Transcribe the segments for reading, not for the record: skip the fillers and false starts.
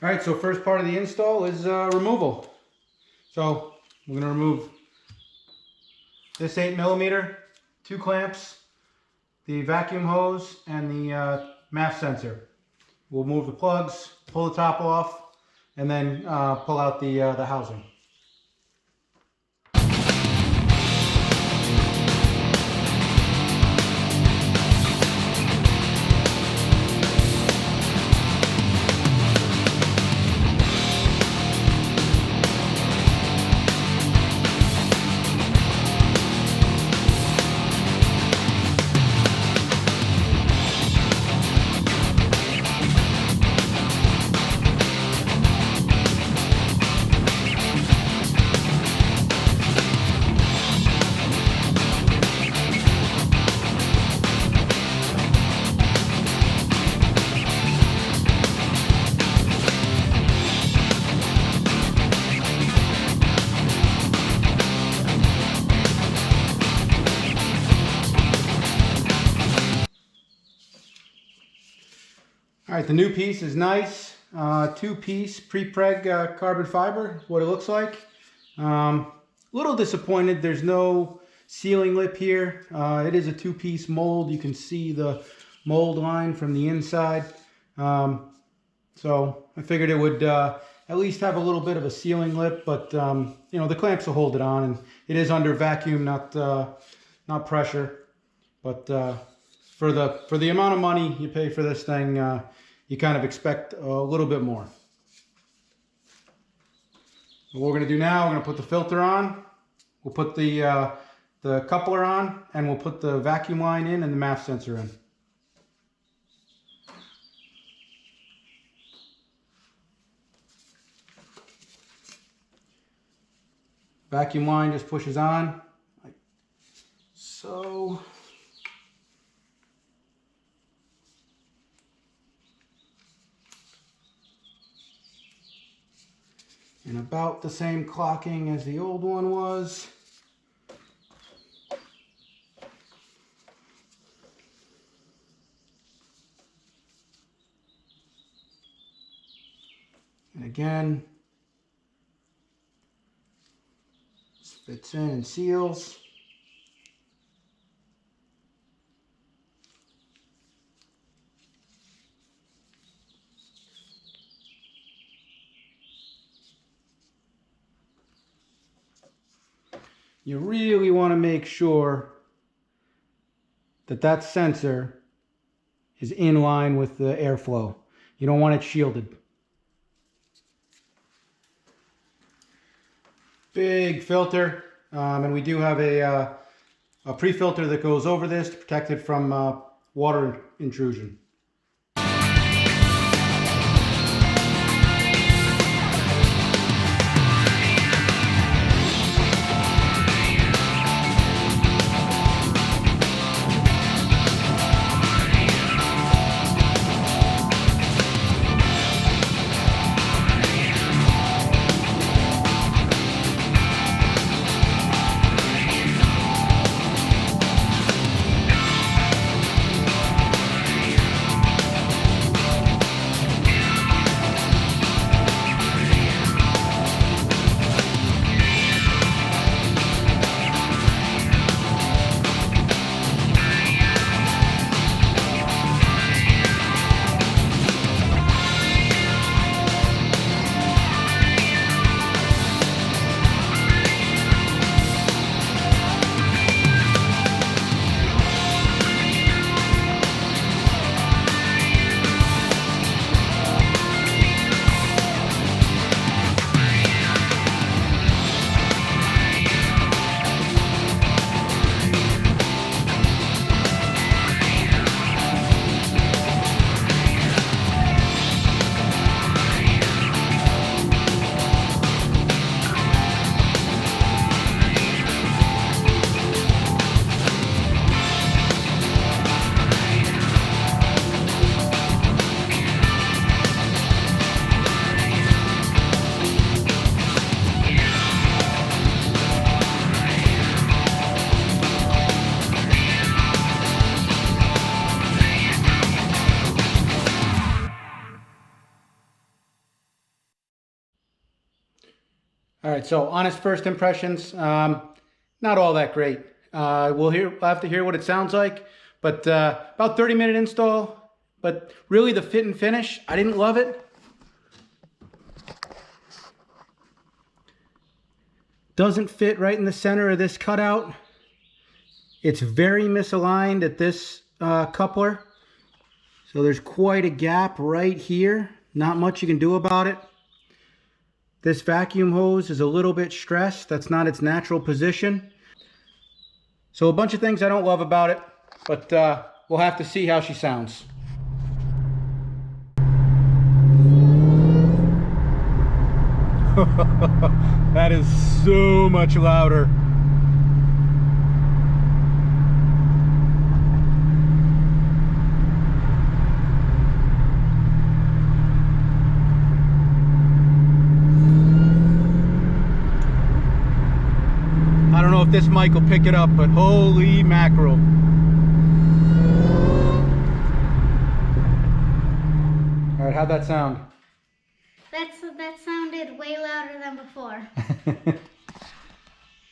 All right, so first part of the install is removal. So we're going to remove this 8mm, 2 clamps, the vacuum hose, and the MAF sensor. We'll move the plugs, pull the top off, and then pull out the housing. All right, the new piece is nice. 2-piece pre-preg carbon fiber, what it looks like. Little disappointed there's no sealing lip here. It is a 2-piece mold. You can see the mold line from the inside. So I figured it would at least have a little bit of a sealing lip, but you know, the clamps will hold it on, and it is under vacuum, not pressure. But for the amount of money you pay for this thing, you kind of expect a little bit more. What we're going to do now, we're going to put the filter on, we'll put the coupler on, and we'll put the vacuum line in and the MAF sensor in. Vacuum line just pushes on, like so. And about the same clocking as the old one was. And again, this fits in and seals. You really want to make sure that that sensor is in line with the airflow. You don't want it shielded. Big filter, and we do have a pre-filter that goes over this to protect it from water intrusion. All right, so honest first impressions, not all that great. We'll have to hear what it sounds like, but about 30-minute install, but really the fit and finish, I didn't love it. Doesn't fit right in the center of this cutout. It's very misaligned at this coupler. So there's quite a gap right here. Not much you can do about it. This vacuum hose is a little bit stressed. That's not its natural position. So a bunch of things I don't love about it, but we'll have to see how she sounds. That is so much louder. I don't know if this mic will pick it up, but holy mackerel. All right, how'd that sound? That sounded way louder than before.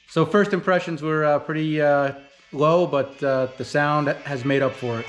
So first impressions were pretty low, but the sound has made up for it.